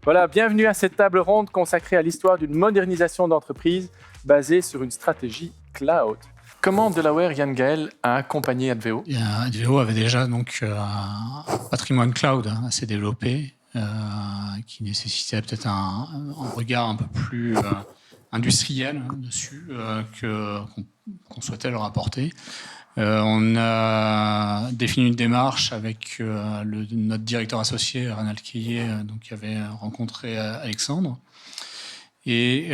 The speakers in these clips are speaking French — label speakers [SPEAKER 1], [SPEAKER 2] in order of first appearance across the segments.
[SPEAKER 1] Voilà, bienvenue à cette table ronde consacrée à l'histoire d'une modernisation d'entreprise basée sur une stratégie cloud. Comment Delaware Yann Gaël a accompagné Adveo ?
[SPEAKER 2] Adveo avait déjà donc un patrimoine cloud assez développé qui nécessitait peut-être un regard un peu plus industriel dessus qu'on souhaitait leur apporter. On a défini une démarche avec notre directeur associé, Ranald Keillet, qui avait rencontré Alexandre. Et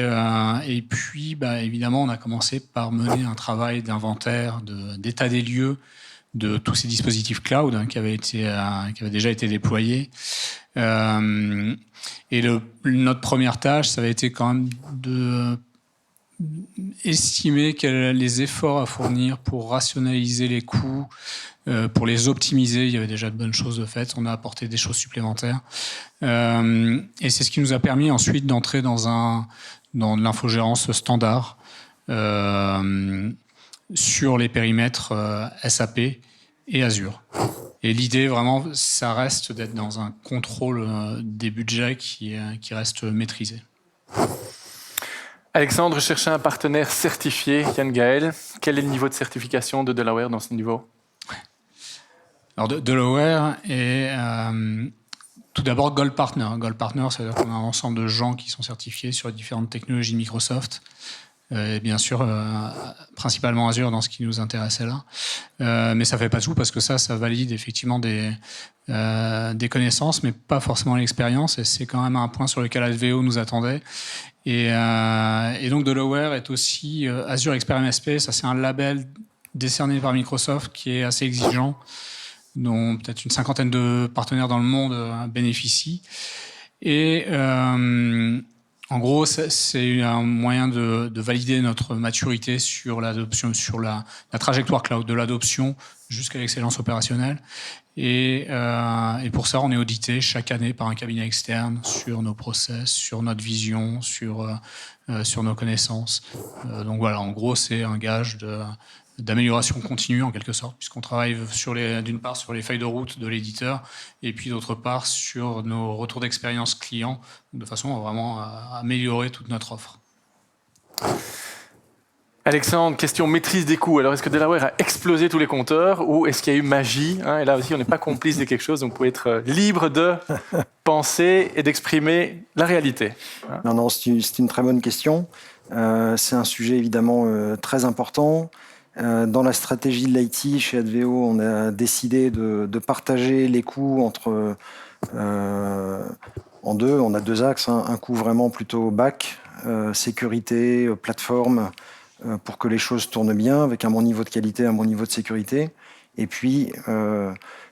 [SPEAKER 2] puis, évidemment, on a commencé par mener un travail d'inventaire, d'état des lieux de tous ces dispositifs cloud qui avaient déjà été déployés. Et notre première tâche, ça avait été quand même de estimer les efforts à fournir pour rationaliser les coûts, pour les optimiser. Il y avait déjà de bonnes choses de fait. On a apporté des choses supplémentaires. Et c'est ce qui nous a permis ensuite d'entrer dans l'infogérance standard sur les périmètres SAP et Azure. Et l'idée, vraiment, ça reste d'être dans un contrôle des budgets qui reste maîtrisé.
[SPEAKER 1] Alexandre cherchait un partenaire certifié, Yann Gaël. Quel est le niveau de certification de Delaware dans ce niveau ?
[SPEAKER 2] Alors, Delaware est tout d'abord Gold Partner. Gold Partner, ça veut dire qu'on a un ensemble de gens qui sont certifiés sur les différentes technologies Microsoft. Et bien sûr, principalement Azure dans ce qui nous intéressait là. Mais ça ne fait pas tout parce que ça valide effectivement des connaissances, mais pas forcément l'expérience. Et c'est quand même un point sur lequel Adveo nous attendait. Et donc Delaware est aussi Azure Expert MSP. Ça, c'est un label décerné par Microsoft qui est assez exigeant, dont peut-être une cinquantaine de partenaires dans le monde bénéficient. Et en gros, c'est un moyen de valider notre maturité sur l'adoption, sur la trajectoire cloud, de l'adoption jusqu'à l'excellence opérationnelle. Et pour ça, on est audité chaque année par un cabinet externe sur nos process, sur notre vision, sur nos connaissances. Donc voilà, en gros, c'est un gage d'amélioration continue en quelque sorte, puisqu'on travaille d'une part sur les feuilles de route de l'éditeur et puis d'autre part sur nos retours d'expérience clients, de façon à vraiment améliorer toute notre offre.
[SPEAKER 1] Alexandre, question maîtrise des coûts. Alors, est-ce que Delaware a explosé tous les compteurs ou est-ce qu'il y a eu magie ? Et là aussi, on n'est pas complice de quelque chose, donc vous pouvez être libre de penser et d'exprimer la réalité.
[SPEAKER 3] Non, c'est une très bonne question. C'est un sujet évidemment très important. Dans la stratégie de l'IT chez Adveo, on a décidé de partager les coûts en deux. On a deux axes, un coût vraiment plutôt back, sécurité, plateforme, pour que les choses tournent bien, avec un bon niveau de qualité, un bon niveau de sécurité. Et puis,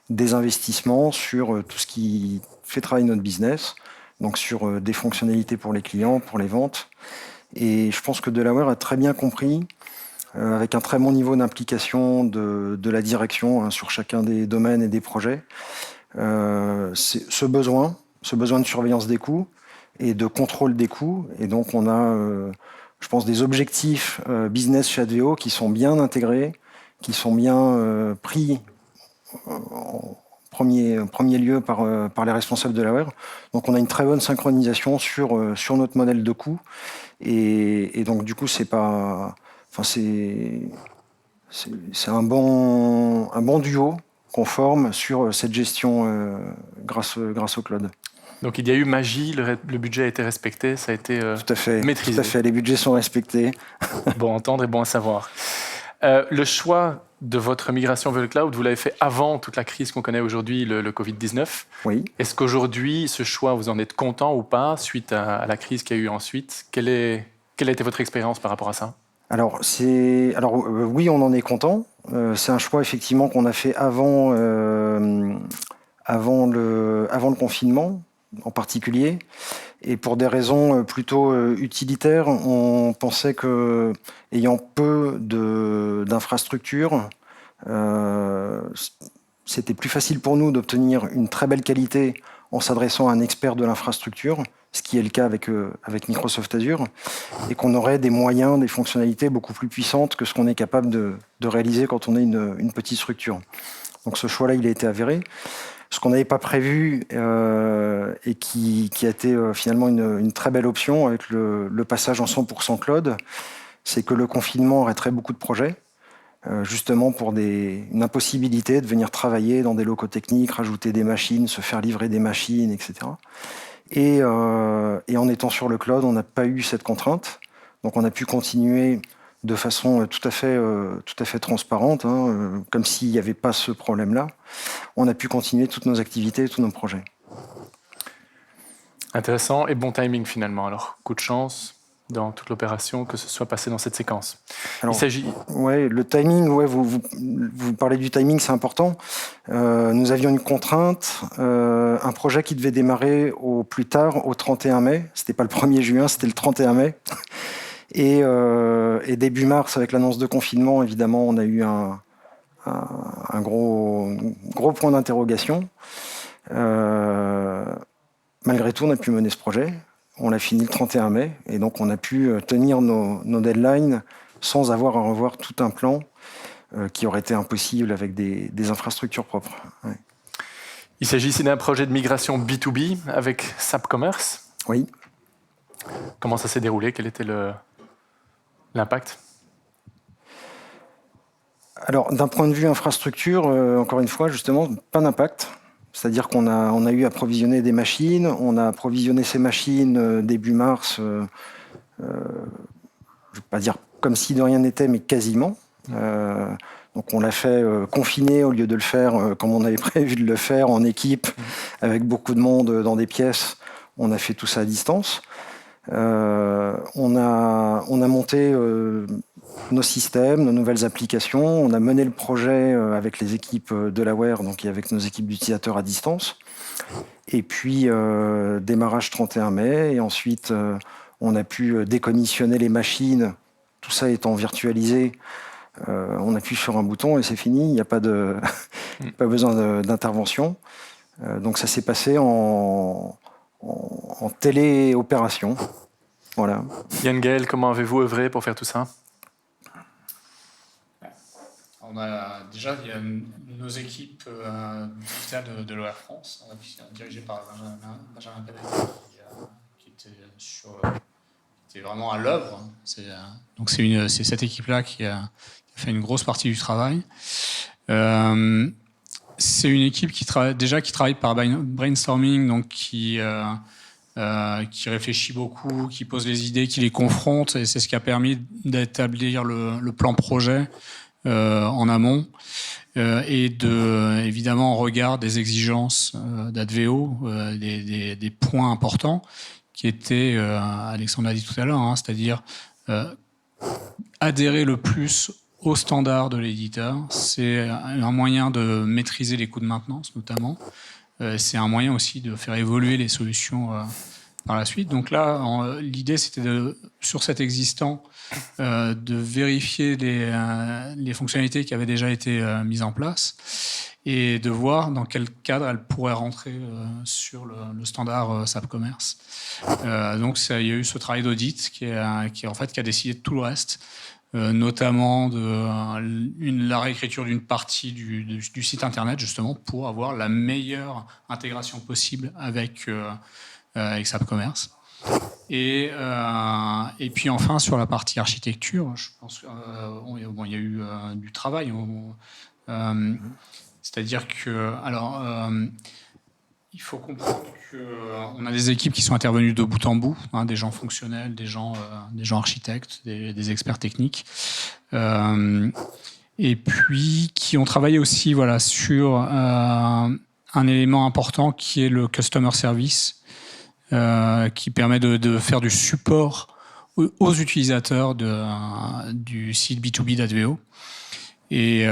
[SPEAKER 3] des investissements sur tout ce qui fait travailler notre business, donc sur des fonctionnalités pour les clients, pour les ventes. Et je pense que Delaware a très bien compris, avec un très bon niveau d'implication de la direction sur chacun des domaines et des projets, ce besoin de surveillance des coûts et de contrôle des coûts. Et donc on a, je pense, des objectifs business chez Adveo qui sont bien intégrés, qui sont bien pris en premier lieu par les responsables de Delaware. Donc on a une très bonne synchronisation sur notre modèle de coûts. Et donc du coup, c'est un bon duo qu'on forme sur cette gestion grâce au cloud.
[SPEAKER 1] Donc il y a eu magie, le budget a été respecté, ça a été maîtrisé.
[SPEAKER 3] Tout à fait, les budgets sont respectés.
[SPEAKER 1] Bon à entendre et bon à savoir. Le choix de votre migration vers le cloud, vous l'avez fait avant toute la crise qu'on connaît aujourd'hui, le Covid-19.
[SPEAKER 3] Oui.
[SPEAKER 1] Est-ce qu'aujourd'hui, ce choix, vous en êtes content ou pas, suite à la crise qu'il y a eu ensuite ? Quelle a été votre expérience par rapport à ça ?
[SPEAKER 3] Alors, oui, on en est content. C'est un choix effectivement qu'on a fait avant le confinement, en particulier, et pour des raisons plutôt utilitaires. On pensait que, ayant peu d'infrastructures, c'était plus facile pour nous d'obtenir une très belle qualité en s'adressant à un expert de l'infrastructure, ce qui est le cas avec Microsoft Azure, et qu'on aurait des moyens, des fonctionnalités beaucoup plus puissantes que ce qu'on est capable de réaliser quand on est une petite structure. Donc ce choix-là, il a été avéré. Ce qu'on n'avait pas prévu et qui a été finalement une très belle option avec le passage en 100% cloud, c'est que le confinement arrêterait beaucoup de projets, justement pour une impossibilité de venir travailler dans des locaux techniques, rajouter des machines, se faire livrer des machines, etc. Et en étant sur le cloud, on n'a pas eu cette contrainte. Donc on a pu continuer de façon tout à fait transparente, hein, comme s'il n'y avait pas ce problème-là. On a pu continuer toutes nos activités, tous nos projets.
[SPEAKER 1] Intéressant et bon timing finalement. Alors, coup de chance dans toute l'opération que ce soit passé dans cette séquence.
[SPEAKER 3] Alors,
[SPEAKER 1] il s'agit...
[SPEAKER 3] Ouais, le timing, ouais, vous parlez du timing, c'est important. Nous avions une contrainte, un projet qui devait démarrer au plus tard, au 31 mai. C'était pas le 1er juin, c'était le 31 mai. Et début mars, avec l'annonce de confinement, évidemment, on a eu un gros point d'interrogation. Malgré tout, on a pu mener ce projet. On l'a fini le 31 mai, et donc on a pu tenir nos deadlines sans avoir à revoir tout un plan qui aurait été impossible avec des infrastructures propres. Ouais.
[SPEAKER 1] Il s'agit ici d'un projet de migration B2B avec SAP Commerce.
[SPEAKER 3] Oui.
[SPEAKER 1] Comment ça s'est déroulé? Quel était l'impact?
[SPEAKER 3] Alors, d'un point de vue infrastructure, encore une fois, justement, pas d'impact. C'est-à-dire qu'on a eu à approvisionner des machines. On a approvisionné ces machines début mars, je ne vais pas dire comme si de rien n'était, mais quasiment. Donc on l'a fait confiné au lieu de le faire comme on avait prévu de le faire, en équipe, avec beaucoup de monde dans des pièces. On a fait tout ça à distance. On a monté nos systèmes, nos nouvelles applications. On a mené le projet avec les équipes Delaware, donc avec nos équipes d'utilisateurs à distance. Et puis, démarrage 31 mai. Et ensuite, on a pu décommissionner les machines. Tout ça étant virtualisé, on appuie sur un bouton et c'est fini. Il n'y a pas besoin d'intervention. Donc, ça s'est passé en téléopération. Voilà.
[SPEAKER 1] Yann Gaël, comment avez-vous œuvré pour faire tout ça?
[SPEAKER 2] On a déjà nos équipes digitales de l'OR France, dirigées par Benjamin Pellet, qui était vraiment à l'œuvre. Donc c'est cette équipe-là qui a fait une grosse partie du travail. C'est une équipe qui travaille par brainstorming, donc qui réfléchit beaucoup, qui pose les idées, qui les confronte, et c'est ce qui a permis d'établir le plan projet en amont, et évidemment en regard des exigences d'Adveo, des points importants qui étaient, Alexandre l'a dit tout à l'heure, hein, c'est-à-dire adhérer le plus aux standards de l'éditeur. C'est un moyen de maîtriser les coûts de maintenance notamment. C'est un moyen aussi de faire évoluer les solutions par la suite. Donc là, l'idée, c'était sur cet existant, de vérifier les fonctionnalités qui avaient déjà été mises en place et de voir dans quel cadre elles pourraient rentrer sur le standard SAP Commerce. Donc il y a eu ce travail d'audit qui a décidé de tout le reste, notamment la réécriture d'une partie du site internet, justement, pour avoir la meilleure intégration possible avec SAP Commerce. Et puis enfin, sur la partie architecture, je pense qu'il y a eu du travail. C'est-à-dire que, il faut comprendre qu'on a des équipes qui sont intervenues de bout en bout, hein, des gens fonctionnels, des gens architectes, des experts techniques, et puis qui ont travaillé aussi sur un élément important qui est le customer service, qui permet de faire du support aux utilisateurs du site B2B d'Adveo, et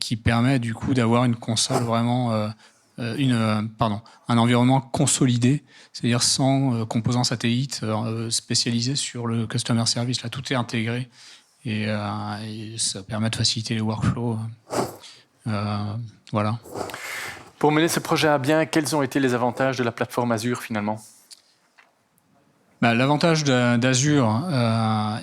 [SPEAKER 2] qui permet du coup d'avoir une console vraiment un environnement consolidé, c'est-à-dire sans composants satellites spécialisés sur le customer service. Là, tout est intégré et ça permet de faciliter les workflows. Voilà.
[SPEAKER 1] Pour mener ce projet à bien, quels ont été les avantages de la plateforme Azure finalement?
[SPEAKER 2] L'avantage d'Azure,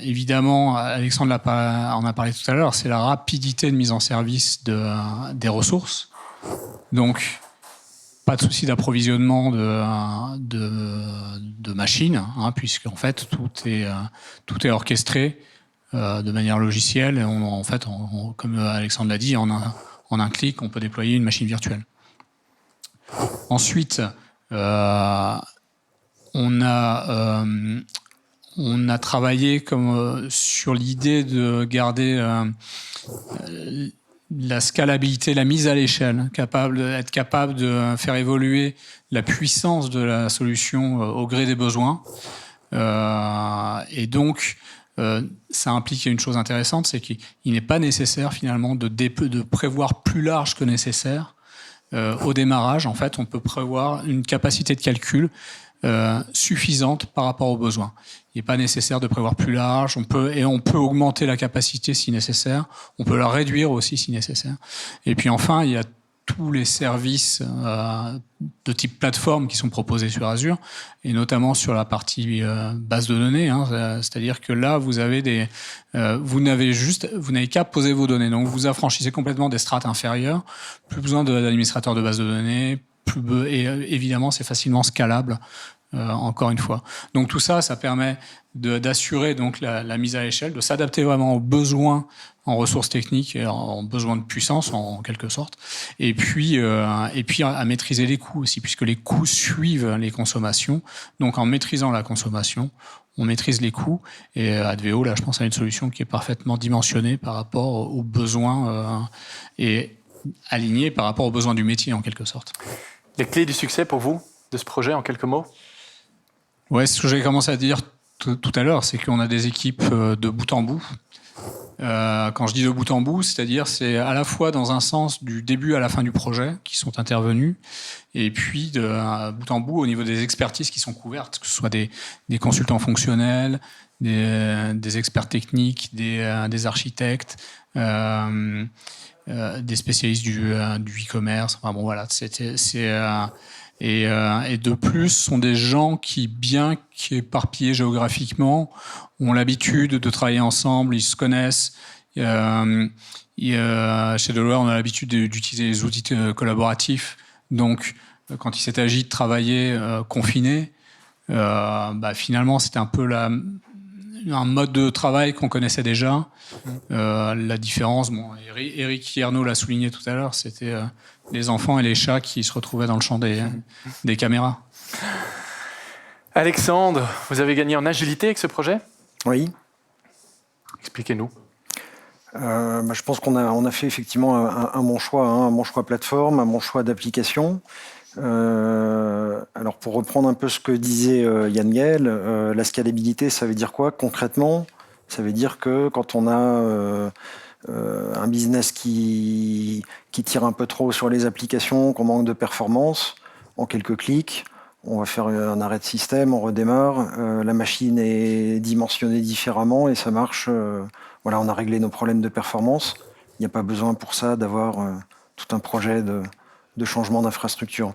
[SPEAKER 2] évidemment, Alexandre en a parlé tout à l'heure, c'est la rapidité de mise en service des ressources. Donc, pas de souci d'approvisionnement de machines, hein, puisqu'en fait tout est orchestré de manière logicielle. Et en fait, comme Alexandre l'a dit, en un clic, on peut déployer une machine virtuelle. Ensuite, on a travaillé sur l'idée de garder la scalabilité, la mise à l'échelle, être capable de faire évoluer la puissance de la solution au gré des besoins. Et donc, ça implique une chose intéressante, c'est qu'il n'est pas nécessaire finalement de prévoir plus large que nécessaire. Au démarrage, en fait, on peut prévoir une capacité de calcul suffisante par rapport aux besoins. Il n'est pas nécessaire de prévoir plus large. On peut augmenter la capacité si nécessaire. On peut la réduire aussi si nécessaire. Et puis enfin, il y a tous les services de type plateforme qui sont proposés sur Azure, et notamment sur la partie base de données. Hein, c'est-à-dire que là, vous avez vous n'avez qu'à poser vos données. Donc, vous affranchissez complètement des strates inférieures. Plus besoin d'administrateur de base de données. Et évidemment, c'est facilement scalable. Encore une fois. Donc tout ça, ça permet d'assurer donc la mise à l'échelle, de s'adapter vraiment aux besoins en ressources techniques et en besoins de puissance en quelque sorte, et puis à maîtriser les coûts aussi, puisque les coûts suivent les consommations. Donc en maîtrisant la consommation, on maîtrise les coûts. Et Adveo, là, je pense à une solution qui est parfaitement dimensionnée par rapport aux besoins et alignée par rapport aux besoins du métier en quelque sorte.
[SPEAKER 1] Les clés du succès pour vous de ce projet en quelques mots?
[SPEAKER 2] Ouais, ce que j'ai commencé à dire tout à l'heure, c'est qu'on a des équipes de bout en bout. Quand je dis de bout en bout, c'est-à-dire c'est à la fois dans un sens du début à la fin du projet qui sont intervenus, et puis de bout en bout au niveau des expertises qui sont couvertes, que ce soit des consultants fonctionnels, des experts techniques, des architectes, des spécialistes du e-commerce. Enfin bon, voilà, et de plus, sont des gens qui, bien qu'éparpillés géographiquement, ont l'habitude de travailler ensemble, ils se connaissent. Chez Delaware, on a l'habitude d'utiliser les outils collaboratifs. Donc, quand il s'est agi de travailler confiné, finalement, c'était un peu un mode de travail qu'on connaissait déjà. La différence, Eric Hiernaud l'a souligné tout à l'heure, c'était les enfants et les chats qui se retrouvaient dans le champ des caméras.
[SPEAKER 1] Alexandre, vous avez gagné en agilité avec ce projet?
[SPEAKER 3] Oui.
[SPEAKER 1] Expliquez-nous.
[SPEAKER 3] Je pense qu'on a fait effectivement un bon choix, un bon choix plateforme, un bon choix d'application. Alors pour reprendre un peu ce que disait Yann Gaël, la scalabilité, ça veut dire quoi concrètement? Ça veut dire que quand on a un business qui tire un peu trop sur les applications, qu'on manque de performance, en quelques clics, on va faire un arrêt de système, on redémarre, la machine est dimensionnée différemment et ça marche. Voilà, on a réglé nos problèmes de performance. Il n'y a pas besoin pour ça d'avoir tout un projet de changement d'infrastructure.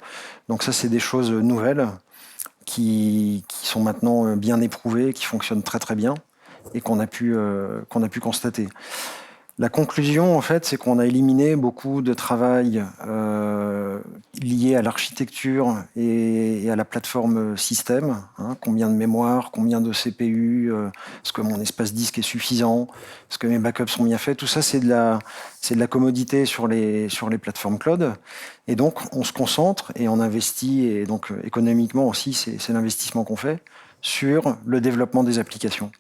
[SPEAKER 3] Donc ça, c'est des choses nouvelles qui sont maintenant bien éprouvées, qui fonctionnent très très bien et qu'on a pu constater. La conclusion, en fait, c'est qu'on a éliminé beaucoup de travail lié à l'architecture et à la plateforme système. Combien de mémoire, combien de CPU, est-ce que mon espace disque est suffisant, est-ce que mes backups sont bien faits. Tout ça, c'est de la commodité sur les plateformes cloud. Et donc, on se concentre et on investit, et donc économiquement aussi, c'est l'investissement qu'on fait, sur le développement des applications.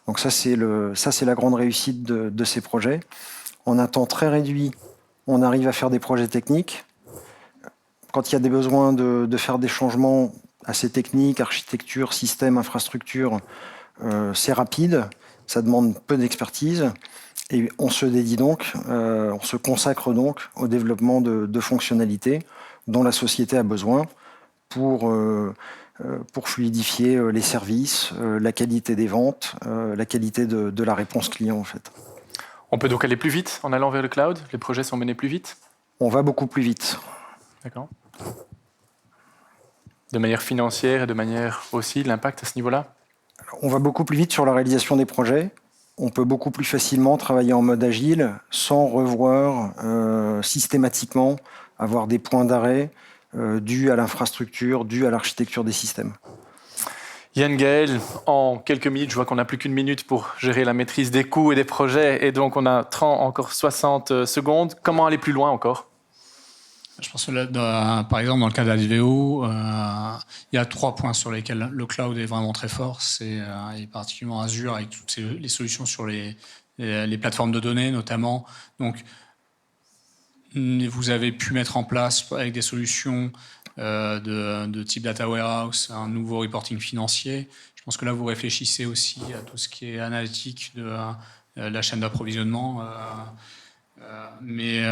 [SPEAKER 3] Donc ça, c'est la grande réussite de ces projets. En un temps très réduit, on arrive à faire des projets techniques. Quand il y a des besoins de faire des changements assez techniques, architecture, système, infrastructure, c'est rapide, ça demande peu d'expertise. Et on se dédie donc, on se consacre donc au développement de fonctionnalités dont la société a besoin pour fluidifier les services, la qualité des ventes, la qualité de la réponse client en fait.
[SPEAKER 1] On peut donc aller plus vite en allant vers le cloud? Les projets sont menés plus vite?
[SPEAKER 3] On va beaucoup plus vite.
[SPEAKER 1] D'accord. De manière financière et de manière aussi, l'impact à ce niveau-là?
[SPEAKER 3] On va beaucoup plus vite sur la réalisation des projets. On peut beaucoup plus facilement travailler en mode agile sans revoir systématiquement, avoir des points d'arrêt, dues à l'infrastructure, dues à l'architecture des systèmes.
[SPEAKER 1] Yann Gaël, en quelques minutes, je vois qu'on n'a plus qu'une minute pour gérer la maîtrise des coûts et des projets, et donc on a encore 60 secondes. Comment aller plus loin encore?
[SPEAKER 2] Je pense que là, par exemple, dans le cas d'Adveo, il y a 3 points sur lesquels le cloud est vraiment très fort. C'est et particulièrement Azure avec toutes les solutions sur les plateformes de données notamment. Donc, vous avez pu mettre en place avec des solutions de type data warehouse un nouveau reporting financier. Je pense que là, vous réfléchissez aussi à tout ce qui est analytique de la chaîne d'approvisionnement. Mais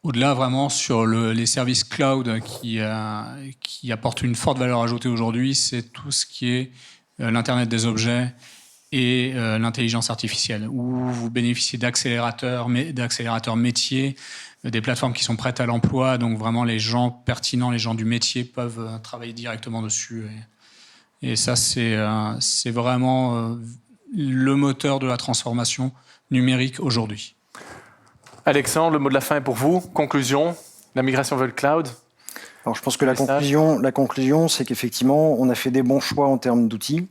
[SPEAKER 2] au-delà vraiment sur les services cloud qui apportent une forte valeur ajoutée aujourd'hui, c'est tout ce qui est l'Internet des objets et l'intelligence artificielle, où vous bénéficiez d'accélérateurs métiers, des plateformes qui sont prêtes à l'emploi, donc vraiment les gens pertinents, les gens du métier peuvent travailler directement dessus. Et ça, c'est vraiment le moteur de la transformation numérique aujourd'hui.
[SPEAKER 1] Alexandre, le mot de la fin est pour vous. Conclusion, la migration vers le cloud.
[SPEAKER 3] Alors, je pense que la conclusion, c'est qu'effectivement, on a fait des bons choix en termes d'outils.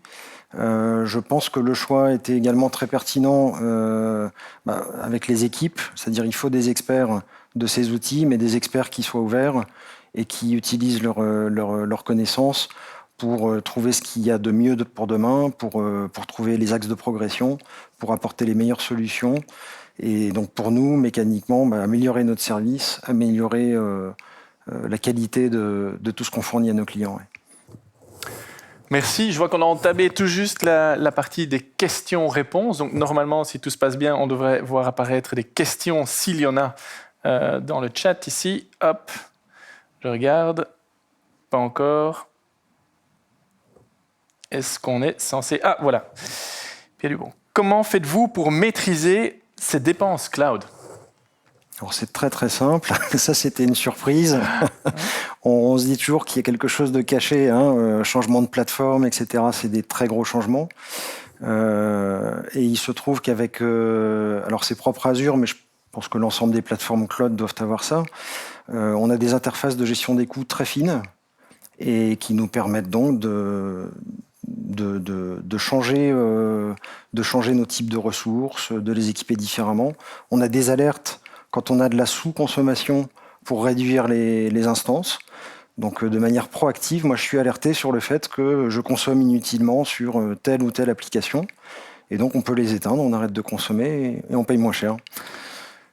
[SPEAKER 3] Je pense que le choix était également très pertinent avec les équipes, c'est-à-dire il faut des experts de ces outils, mais des experts qui soient ouverts et qui utilisent leurs connaissances pour trouver ce qu'il y a de mieux pour demain, pour trouver les axes de progression, pour apporter les meilleures solutions. Et donc pour nous, mécaniquement, améliorer notre service, améliorer la qualité de tout ce qu'on fournit à nos clients. Ouais.
[SPEAKER 1] Merci. Je vois qu'on a entamé tout juste la partie des questions-réponses. Donc normalement, si tout se passe bien, on devrait voir apparaître des questions s'il y en a dans le chat ici. Hop, je regarde. Pas encore. Est-ce qu'on est censé... Ah, voilà. Bien du bon. Comment faites-vous pour maîtriser ces dépenses cloud?
[SPEAKER 3] Alors c'est très très simple, ça c'était une surprise. On se dit toujours qu'il y a quelque chose de caché, changement de plateforme, etc. C'est des très gros changements. Et il se trouve qu'avec, alors c'est propre à Azure, mais je pense que l'ensemble des plateformes cloud doivent avoir ça. On a des interfaces de gestion des coûts très fines et qui nous permettent donc de changer nos types de ressources, de les équiper différemment. On a des alertes quand on a de la sous-consommation pour réduire les instances. Donc de manière proactive, moi je suis alerté sur le fait que je consomme inutilement sur telle ou telle application. Et donc on peut les éteindre, on arrête de consommer et on paye moins cher.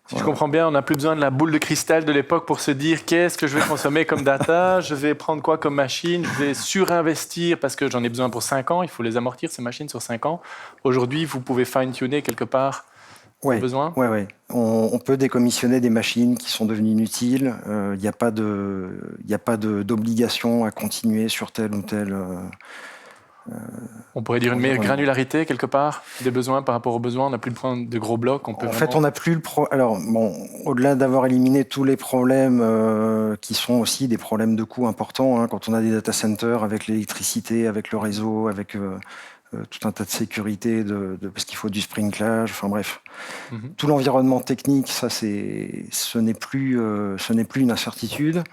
[SPEAKER 1] Si je comprends bien, on n'a plus besoin de la boule de cristal de l'époque pour se dire qu'est-ce que je vais consommer comme data, je vais prendre quoi comme machine, je vais surinvestir parce que j'en ai besoin pour 5 ans, il faut les amortir ces machines sur 5 ans. Aujourd'hui, vous pouvez fine-tuner quelque part vos besoins.
[SPEAKER 3] Oui. On peut décommissionner des machines qui sont devenues inutiles. Il n'y a pas d'obligation à continuer sur tel ou tel...
[SPEAKER 1] on pourrait dire une meilleure granularité quelque part des besoins par rapport aux besoins. On n'a plus de prendre de gros blocs.
[SPEAKER 3] En fait, on n'a plus Alors, au-delà d'avoir éliminé tous les problèmes qui sont aussi des problèmes de coûts importants, quand on a des data centers avec l'électricité, avec le réseau, avec tout un tas de sécurité, parce qu'il faut du sprinklage. Enfin bref, tout l'environnement technique, ça, ce n'est plus une incertitude.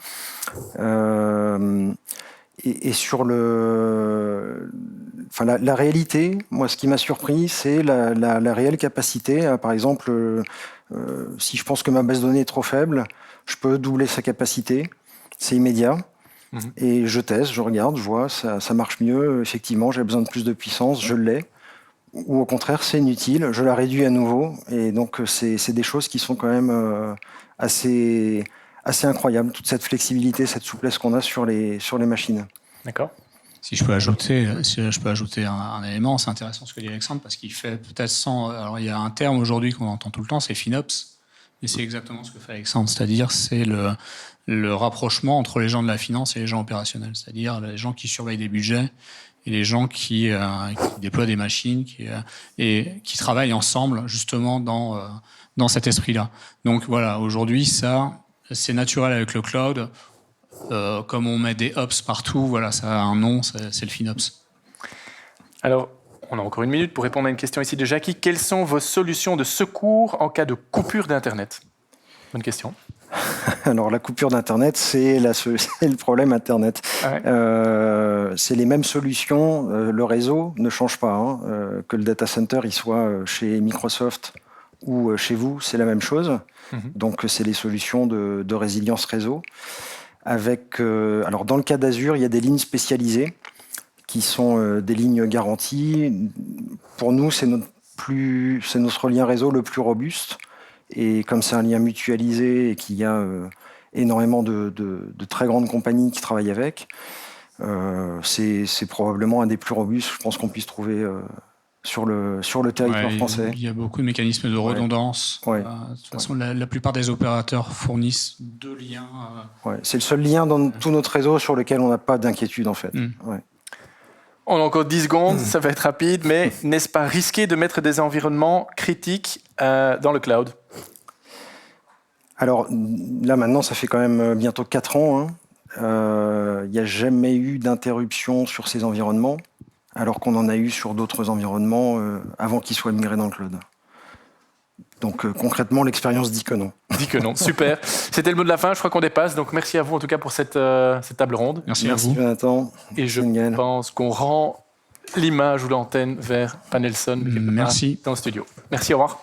[SPEAKER 3] Et sur la réalité, moi, ce qui m'a surpris, c'est la réelle capacité. Par exemple, si je pense que ma base de données est trop faible, je peux doubler sa capacité. C'est immédiat. Et je teste, je regarde, je vois, ça marche mieux. Effectivement, j'ai besoin de plus de puissance, je l'ai. Ou au contraire, c'est inutile, je la réduis à nouveau. Et donc, c'est des choses qui sont quand même assez incroyables, toute cette flexibilité, cette souplesse qu'on a sur les machines.
[SPEAKER 1] D'accord.
[SPEAKER 2] Si je peux ajouter un élément, c'est intéressant ce que dit Alexandre, parce qu'il fait peut-être alors il y a un terme aujourd'hui qu'on entend tout le temps, c'est FinOps, et c'est exactement ce que fait Alexandre, c'est-à-dire c'est le rapprochement entre les gens de la finance et les gens opérationnels, c'est-à-dire les gens qui surveillent des budgets et les gens qui déploient des machines et qui travaillent ensemble justement dans cet esprit-là. Donc voilà, aujourd'hui ça c'est naturel avec le cloud. Comme on met des ops partout, voilà, ça a un nom, c'est le FinOps.
[SPEAKER 1] Alors, on a encore une minute pour répondre à une question ici de Jackie. Quelles sont vos solutions de secours en cas de coupure d'Internet? Bonne question.
[SPEAKER 3] Alors, la coupure d'Internet, c'est le problème Internet.
[SPEAKER 1] Ouais.
[SPEAKER 3] C'est les mêmes solutions. Le réseau ne change pas. Hein. Que le data center il soit chez Microsoft ou chez vous, c'est la même chose. Donc, c'est les solutions de résilience réseau. Alors, dans le cas d'Azure, il y a des lignes spécialisées qui sont des lignes garanties. Pour nous, c'est notre lien réseau le plus robuste. Et comme c'est un lien mutualisé et qu'il y a énormément de très grandes compagnies qui travaillent avec, c'est probablement un des plus robustes, je pense, qu'on puisse trouver sur le territoire français.
[SPEAKER 2] Il y a beaucoup de mécanismes de redondance.
[SPEAKER 3] Ouais.
[SPEAKER 2] De toute façon, la plupart des opérateurs fournissent 2 liens.
[SPEAKER 3] C'est le seul lien dans tout notre réseau sur lequel on n'a pas d'inquiétude, en fait. Ouais.
[SPEAKER 1] On a encore 10 secondes, ça va être rapide, mais n'est-ce pas risqué de mettre des environnements critiques dans le cloud?
[SPEAKER 3] Alors là, maintenant, ça fait quand même bientôt 4 ans. Il n'y a jamais eu d'interruption sur ces environnements, alors qu'on en a eu sur d'autres environnements avant qu'ils soient migrés dans le cloud. Donc concrètement, l'expérience dit que non.
[SPEAKER 1] Dit que non, super. C'était le mot de la fin, je crois qu'on dépasse. Donc merci à vous en tout cas pour cette table ronde.
[SPEAKER 2] Merci à vous.
[SPEAKER 3] Jonathan.
[SPEAKER 1] Et je pense qu'on rend l'image ou l'antenne vers Panelson
[SPEAKER 2] Merci.
[SPEAKER 1] dans le studio. Merci, au revoir.